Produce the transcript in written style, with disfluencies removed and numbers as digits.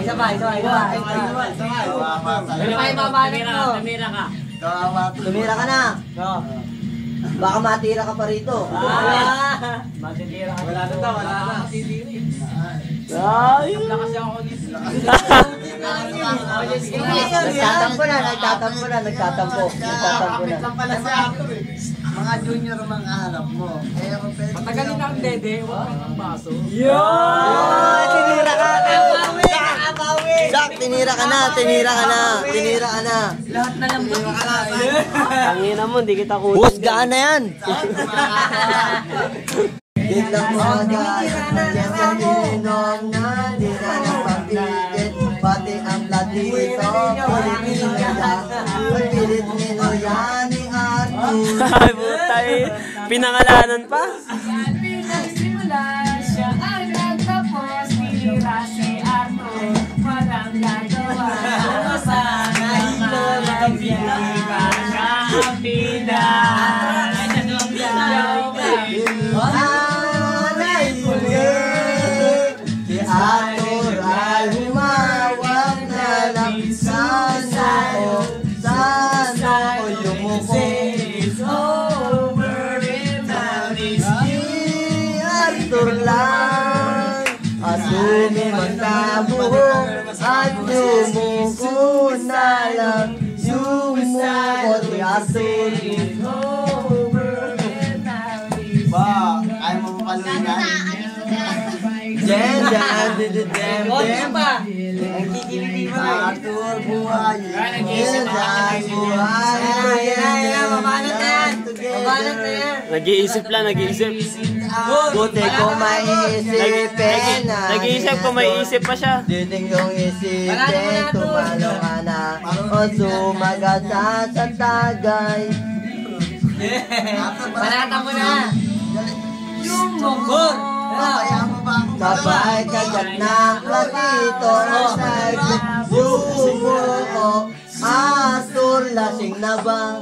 Sabay. Tumira ka. Tumira ka na. Baka matira ka pa rito. Matitira ka. Wala na. Ay! Lakas ako dito. Nagtatampo na. Kapit lang pala si Arthur eh. Mga junior mga hanap mo. Patagalin na ang dede, huwag kang baso. Tinira ka. Jack, tinira ka na. Lahat na lang ba? Tangina mo, hindi kita kunin. Husgaan na yan. Dito mo pati ang platito, pilit nino yan ni Arthur. Ay, butay. Pinangalanan pa. Nagsimula siya ay nagtapos, tinira si Arthur, walang gagawa. Sana'y malagyan ka sa Pinas. Anay muli, si Arthur ay humawak na lang. Sana ko yumuko. Si Arthur lang at sumimagtabuhong at yumuko na lang. Yumuko si Arthur. Ba, kaya mo paluin yan? Jem. Arthur, buhay. Nag-iisip. Buti ko maiisipin na. Nag-iisip kung may isip pa siya. Dining kong isipin, tumalo ka na o sumagat sa tagay. Panata mo na. Yung mongol. Kaya mo ba ako? Sabay kagat ng platito nagsumo ko. Arthur, lasing na ba?